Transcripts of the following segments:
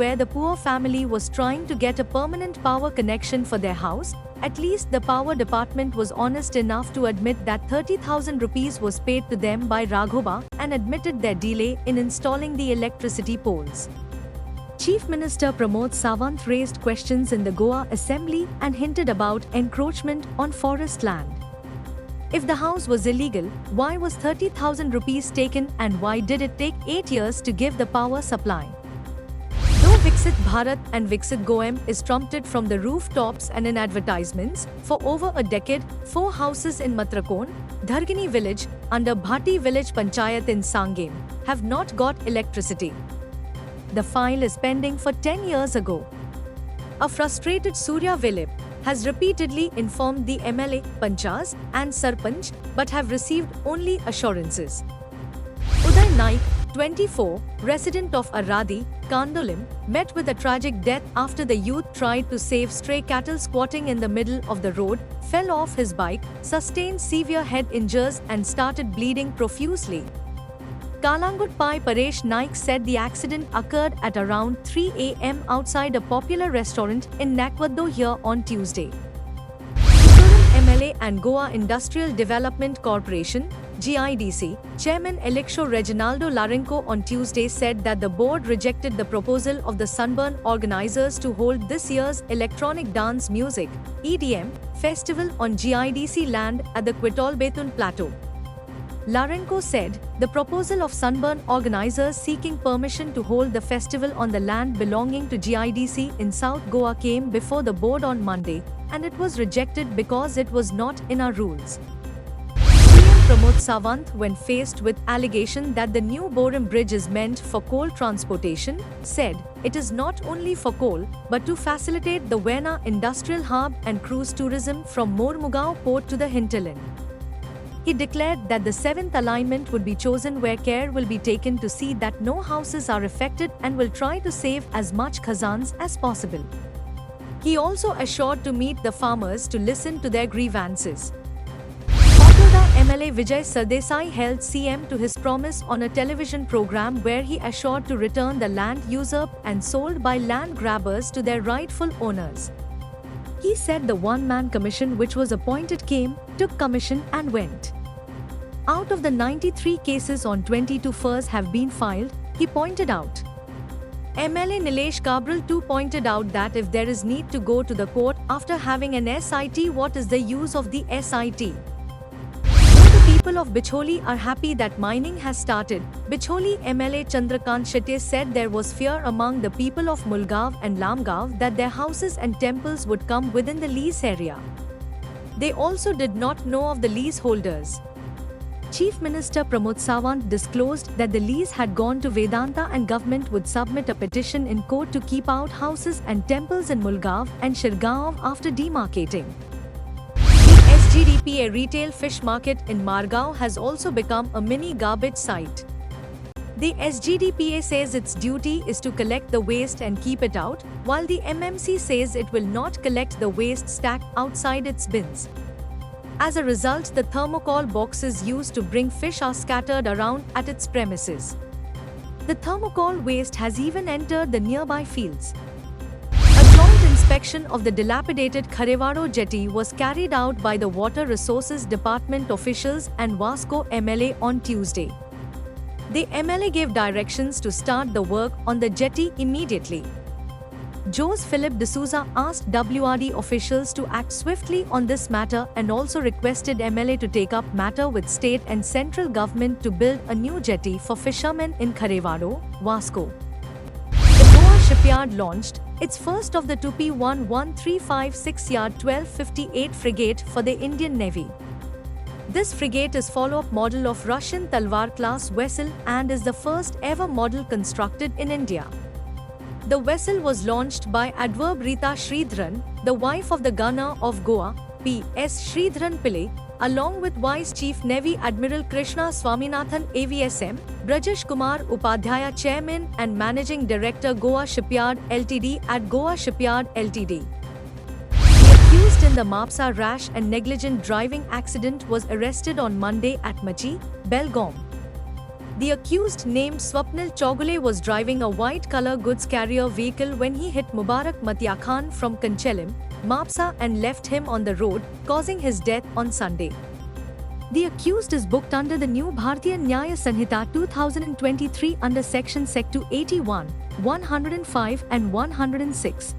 where the poor family was trying to get a permanent power connection for their house. At least the power department was honest enough to admit that 30,000 rupees was paid to them by Raghoba and admitted their delay in installing the electricity poles. Chief Minister Pramod Sawant raised questions in the Goa Assembly and hinted about encroachment on forest land. If the house was illegal, why was 30,000 rupees taken and why did it take 8 years to give the power supply? Though Viksit Bharat and Viksit Goem is trumpeted from the rooftops and in advertisements, for over a decade, 4 houses in Matrakon, Dhargini village, under Bhati village Panchayat in Sangem, have not got electricity. The file is pending for 10 years ago. A frustrated Surya Vilip has repeatedly informed the MLA, Panchas, and Sarpanch, but have received only assurances. Uday Naik, 24, resident of Aradi, Kandolim, met with a tragic death after the youth tried to save stray cattle squatting in the middle of the road, fell off his bike, sustained severe head injuries and started bleeding profusely. Kalangut Pai Paresh Naik said the accident occurred at around 3 a.m. outside a popular restaurant in Nakwaddo here on Tuesday. Chittoor MLA and Goa Industrial Development Corporation (GIDC) Chairman Elixio Reginaldo Larenco on Tuesday said that the board rejected the proposal of the Sunburn organizers to hold this year's Electronic Dance Music (EDM) festival on GIDC land at the Quitolbetun Plateau. Larenco said, the proposal of Sunburn organizers seeking permission to hold the festival on the land belonging to GIDC in South Goa came before the board on Monday, and it was rejected because it was not in our rules. CM Pramod Sawant, when faced with allegation that the new Boram Bridge is meant for coal transportation, said, it is not only for coal, but to facilitate the Vena industrial hub and cruise tourism from Mormugao port to the hinterland. He declared that the 7th alignment would be chosen where care will be taken to see that no houses are affected and will try to save as much khazans as possible. He also assured to meet the farmers to listen to their grievances. Pagoda MLA Vijay Sardesai held CM to his promise on a television program where he assured to return the land usurped and sold by land grabbers to their rightful owners. He said the one-man commission which was appointed came, took commission and went. Out of the 93 cases on 22 FIRs have been filed, he pointed out. MLA Nilesh Cabral too pointed out that if there is need to go to the court after having an SIT, what is the use of the SIT? Though the people of Bicholi are happy that mining has started, Bicholi MLA Chandrakant Shetty said there was fear among the people of Mulgaon and Lamgaon that their houses and temples would come within the lease area. They also did not know of the leaseholders. Chief Minister Pramod Sawant disclosed that the lease had gone to Vedanta and government would submit a petition in court to keep out houses and temples in Mulgaon and Shirgaon after demarcating. The SGDPA retail fish market in Margao has also become a mini garbage site. The SGDPA says its duty is to collect the waste and keep it out, while the MMC says it will not collect the waste stacked outside its bins. As a result, the thermocol boxes used to bring fish are scattered around at its premises. The thermocol waste has even entered the nearby fields. A joint inspection of the dilapidated Kharewado jetty was carried out by the Water Resources Department officials and Vasco MLA on Tuesday. The MLA gave directions to start the work on the jetty immediately. Jose Philip D'Souza asked WRD officials to act swiftly on this matter and also requested MLA to take up matter with state and central government to build a new jetty for fishermen in Kharewado, Vasco. The Goa shipyard launched its first of the Tupi 11356-yard 1258 frigate for the Indian Navy. This frigate is follow-up model of Russian Talwar class vessel and is the first ever model constructed in India. The vessel was launched by Adverb Rita Sridharan, the wife of the Governor of Goa, P.S. Sridharan Pillai, along with Vice Chief Navy Admiral Krishna Swaminathan AVSM, Brajesh Kumar Upadhyaya Chairman and Managing Director Goa Shipyard Ltd at Goa Shipyard Ltd. The accused in the Mapsa rash and negligent driving accident was arrested on Monday at Machi, Belgaum. The accused, named Swapnil Chaugule, was driving a white-color goods carrier vehicle when he hit Mubarak Matia Khan from Kanchelim, Mapsa, and left him on the road, causing his death on Sunday. The accused is booked under the new Bharatiya Nyaya Sanhita 2023 under Section Sec 281, 105 and 106.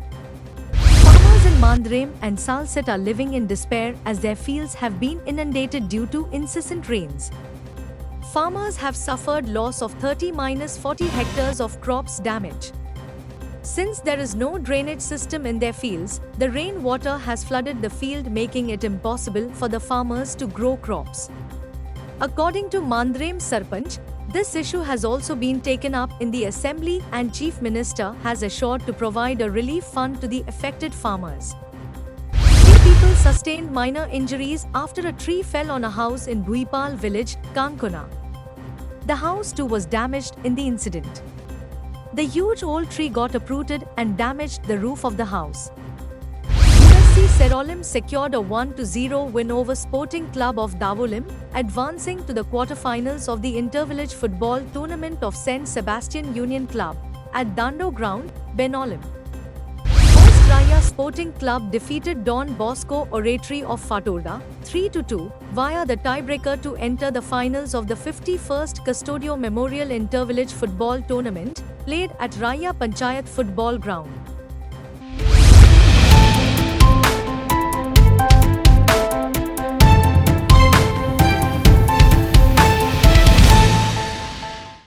Farmers in Mandrem and Salsett are living in despair as their fields have been inundated due to incessant rains. Farmers have suffered loss of 30-40 hectares of crops damage. Since there is no drainage system in their fields, the rainwater has flooded the field, making it impossible for the farmers to grow crops. According to Mandrem Sarpanch, this issue has also been taken up in the assembly and Chief Minister has assured to provide a relief fund to the affected farmers. 3 people sustained minor injuries after a tree fell on a house in Bhuipal village, Kankona. The house too was damaged in the incident. The huge old tree got uprooted and damaged the roof of the house. USC Serolim secured a 1-0 win over Sporting Club of Davolim, advancing to the quarter-finals of the Intervillage Football Tournament of St. Sebastian Union Club at Dando Ground, Benolim. Raya Sporting Club defeated Don Bosco Oratory of Fatorda 3-2 via the tiebreaker to enter the finals of the 51st Custodio Memorial Intervillage Football Tournament, played at Raya Panchayat Football Ground.